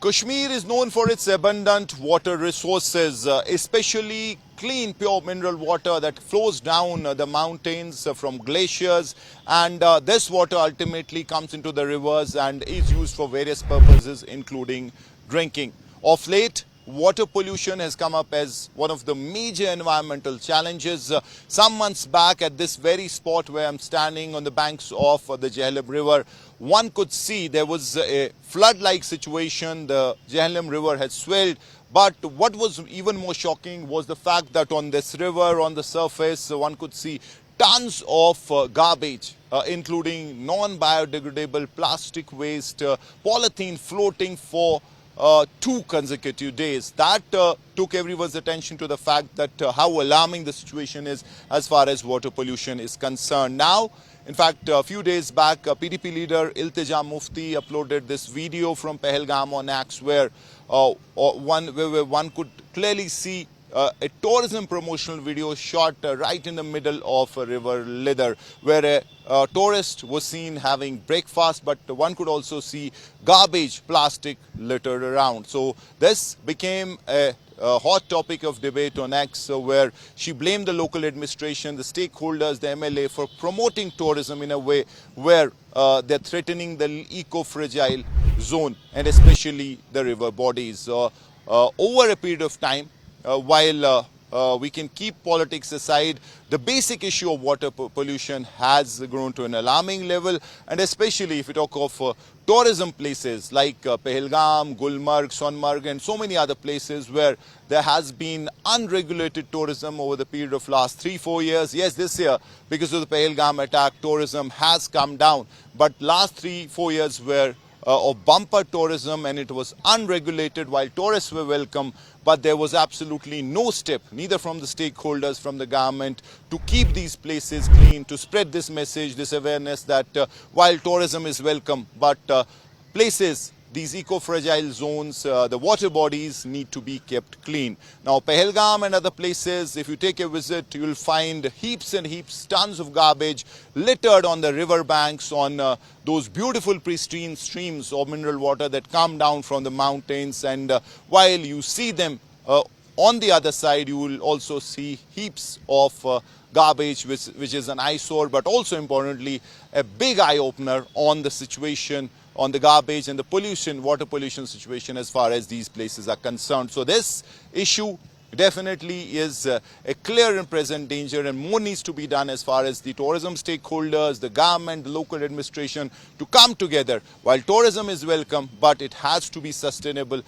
Kashmir is known for its abundant water resources, especially clean, pure mineral water that flows down the mountains from glaciers, and this water ultimately comes into the rivers and is used for various purposes, including drinking. Of late, water pollution has come up as one of the major environmental challenges. Some months back, at this very spot where I'm standing on the banks of the Jhelum River, one could see there was a flood-like situation. The Jhelum River had swelled. But what was even more shocking was the fact that on this river, on the surface, one could see tons of garbage, including non-biodegradable plastic waste, polythene floating for 2 consecutive days. That took everyone's attention to the fact that how alarming the situation is as far as water pollution is concerned. Now, in fact, a few days back, PDP leader Iltija Mufti uploaded this video from Pahalgam on X where one could clearly see a tourism promotional video shot right in the middle of River Lidar, where a tourist was seen having breakfast, but one could also see garbage, plastic littered around. So this became a hot topic of debate on X, where she blamed the local administration, the stakeholders, the MLA for promoting tourism in a way where they're threatening the eco-fragile zone and especially the river bodies. Over a period of time, while we can keep politics aside, the basic issue of water pollution has grown to an alarming level, and especially if we talk of tourism places like Pahalgam, Gulmarg, Sonmarg and so many other places where there has been unregulated tourism over the period of last 3-4 years. Yes, this year, because of the Pahalgam attack, tourism has come down, but last 3-4 years were of bumper tourism, and it was unregulated while tourists were welcome, but there was absolutely no step, neither from the stakeholders, from the government, to keep these places clean, to spread this message, this awareness that while tourism is welcome, but places, these eco-fragile zones, the water bodies need to be kept clean. Now, Pahalgam and other places, if you take a visit, you will find heaps and heaps, tons of garbage littered on the river banks, on those beautiful pristine streams of mineral water that come down from the mountains. And while you see them on the other side, you will also see heaps of garbage, which is an eyesore, but also importantly, a big eye-opener on the situation, on the garbage and the pollution, water pollution situation as far as these places are concerned. So this issue definitely is a clear and present danger, and more needs to be done as far as the tourism stakeholders, the government, the local administration to come together. While tourism is welcome, but it has to be sustainable.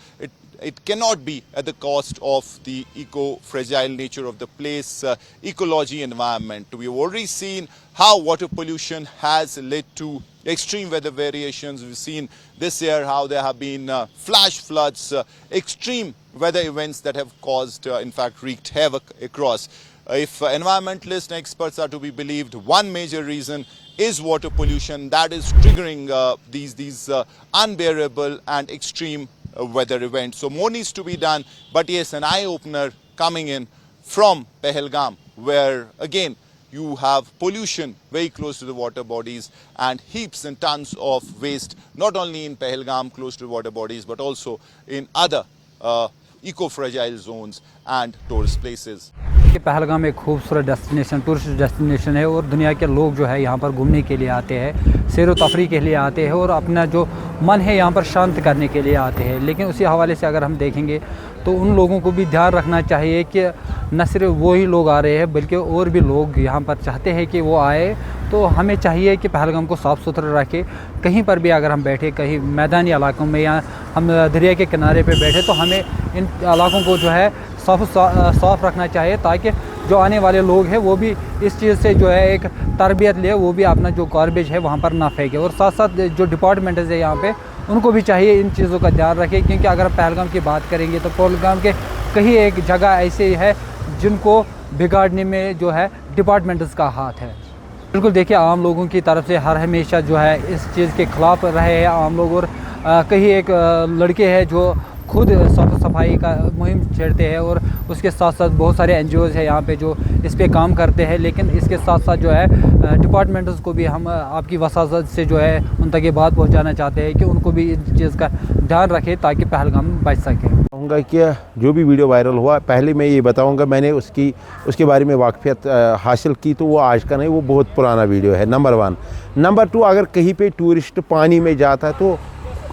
It cannot be at the cost of the eco-fragile nature of the place, ecology, environment. We have already seen how water pollution has led to extreme weather variations. We've seen this year how there have been flash floods, extreme weather events that have caused, in fact, wreaked havoc across. If environmentalists and experts are to be believed, one major reason is water pollution that is triggering these unbearable and extreme weather events. So more needs to be done, but yes, an eye-opener coming in from Pahalgam, where again you have pollution very close to the water bodies and heaps and tons of waste, not only in Pahalgam close to water bodies, but also in other eco-fragile zones and tourist places. Pahalgam एक खूबसूरत destination, tourist destination है और दुनिया के लोग जो है यहाँ पर घूमने के लिए आते हैं, सैर व तफरी के लिए आते हैं और अपना जो मन है यहाँ पर शांत करने के लिए आते हैं। लेकिन उसी हवाले से अगर हम देखेंगे तो उन लोगों को भी ध्यान रखना चाहिए कि न सिर्फ वही लोग आ रहे हैं बल्कि और भी लोग यहाँ पर चाहते हैं कि वो आए। तो हमें चाहिए कि पहलगाम को साफ़ सुथरा रखें। कहीं पर भी अगर हम बैठे, कहीं मैदानी इलाकों में या हम दरिया के किनारे पे बैठे, तो हमें इन इलाकों को जो है साफ़ रखना चाहिए, ताकि जो आने वाले लोग हैं वो भी इस चीज़ से जो है एक तरबियत ले, वो भी अपना जो गार्बेज है वहाँ पर ना फेंके। और साथ साथ जो डिपार्टमेंट है यहाँ पे, उनको भी चाहिए इन चीज़ों का ध्यान रखें, क्योंकि अगर पहलगाम की बात करेंगे तो पहलगाम के कहीं एक जगह ऐसे है जिनको बिगाड़ने में जो है डिपार्टमेंट्स का हाथ है। बिल्कुल देखिए, आम लोगों की तरफ से हर हमेशा जो है इस चीज़ के ख़िलाफ़ रहे हैं आम लोग। और कहीं एक लड़के हैं जो खुद साफ सफाई का मुहिम छेड़ते हैं और उसके साथ साथ बहुत सारे NGOs हैं यहाँ पे जो इस पे काम करते हैं, लेकिन इसके साथ साथ जो है डिपार्टमेंट्स को भी हम आपकी वसात से जो है उन तक ये बात पहुँचाना चाहते हैं कि उनको भी इस चीज़ का ध्यान रखें ताकि पहलगाम बच सके। कहूँगा कि जो भी वीडियो वायरल हुआ, पहले मैं ये बताऊँगा मैंने उसके बारे में वाकफियत हासिल की, तो वो आज का नहीं, वो बहुत पुराना वीडियो है, नंबर 1। नंबर 2, अगर कहीं पे टूरिस्ट पानी में जाता है तो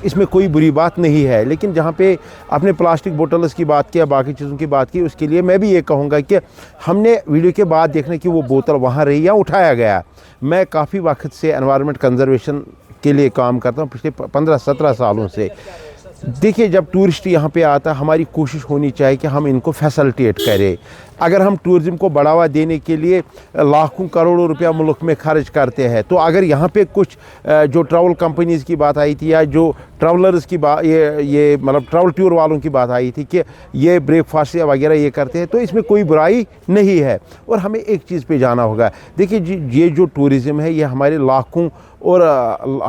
इसमें कोई बुरी बात नहीं है, लेकिन जहाँ पे आपने प्लास्टिक बोतल्स की बात की या बाकी चीज़ों की बात की, उसके लिए मैं भी ये कहूँगा कि हमने वीडियो के बाद देखना कि वो बोतल वहाँ रही या उठाया गया। मैं काफ़ी वक्त से एनवायरनमेंट कंजर्वेशन के लिए काम करता हूँ, पिछले 15-17 सालों से। देखिए, जब टूरिस्ट यहाँ पे आता है, हमारी कोशिश होनी चाहिए कि हम इनको फैसिलिटेट करें। अगर हम टूरिज़म को बढ़ावा देने के लिए लाखों करोड़ों रुपया मुल्क में खर्च करते हैं, तो अगर यहाँ पे कुछ जो ट्रैवल कंपनीज़ की बात आई थी या जो ट्रैवलर्स की बात, ये मतलब ट्रैवल टूर वालों की बात आई थी कि ये ब्रेकफास्ट या वगैरह ये करते हैं, तो इसमें कोई बुराई नहीं है। और हमें एक चीज़ पे जाना होगा, देखिए ये जो टूरिज़म है, ये हमारे लाखों और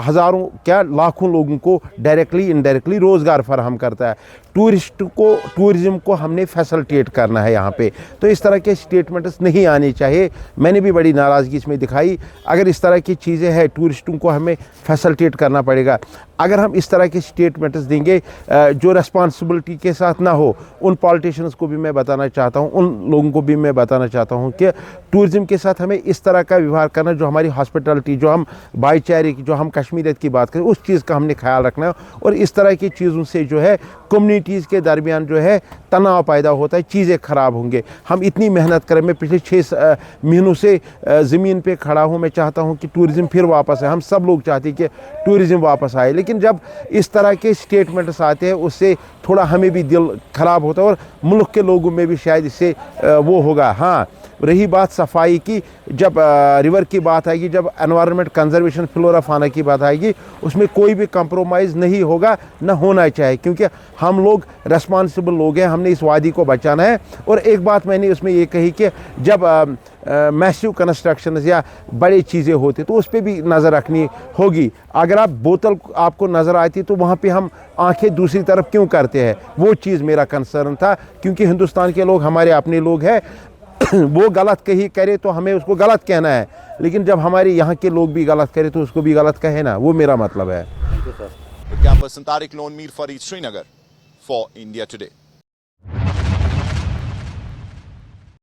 हज़ारों क्या लाखों लोगों को डायरेक्टली इनडायरेक्टली रोज़गार फराहम करता है। टूरिज़म को हमने फैसिलिटेट करना है यहाँ पे, तो इस तरह के स्टेटमेंट्स नहीं आने चाहिए। मैंने भी बड़ी नाराज़गी इसमें दिखाई। अगर इस तरह की चीज़ें हैं, टूरिस्टों को हमें फैसिलिटेट करना पड़ेगा। अगर हम इस तरह के स्टेटमेंट्स देंगे जो रेस्पॉन्सिबिलिटी के साथ ना हो, उन पॉलिटिशियंस को भी मैं बताना चाहता हूँ, उन लोगों को भी मैं बताना चाहता हूँ कि टूरिज़म के साथ हमें इस तरह का व्यवहार करना, जो हमारी हॉस्पिटलिटी, जो हम भाईचारे की, जो हम कश्मीरियत की बात करें, उस चीज़ का हमने ख्याल रखना है। और इस तरह की चीज़ों से जो है कम्युनिटीज़ के दरमियान जो है तनाव पैदा होता है, चीज़ें ख़राब होंगे। हम इतनी मेहनत करें, मैं पिछले 6 महीनों से ज़मीन पे खड़ा हूँ, मैं चाहता हूँ कि टूरिज़म फिर वापस आए। हम सब लोग चाहते हैं कि टूरिज़म वापस आए, लेकिन जब इस तरह के स्टेटमेंट्स आते हैं, उससे थोड़ा हमें भी दिल ख़राब होता है और मुल्क के लोगों में भी शायद इससे वो होगा। हाँ, रही बात सफाई की, जब रिवर की बात आएगी, जब एनवायरनमेंट कंजर्वेशन, फ्लोरा फाना की बात आएगी, उसमें कोई भी कंप्रोमाइज़ नहीं होगा, न होना चाहिए, क्योंकि हम लोग रेस्पॉन्सिबल लोग हैं, हमने इस वादी को बचाना है। और एक बात मैंने उसमें ये कही कि जब मैसिव कंस्ट्रक्शन या बड़ी चीज़ें होती तो उस पर भी नज़र रखनी होगी। अगर आप बोतल आपको नज़र आती तो वहाँ पे हम आंखें दूसरी तरफ क्यों करते हैं, वो चीज़ मेरा कंसर्न था। क्योंकि हिंदुस्तान के लोग हमारे अपने लोग हैं, वो गलत कही करे तो हमें उसको गलत कहना है, लेकिन जब हमारे यहाँ के लोग भी गलत करें तो उसको भी गलत कहे ना, वो मेरा मतलब है। Campus Tarik Loan Mir Farid Srinagar for India Today.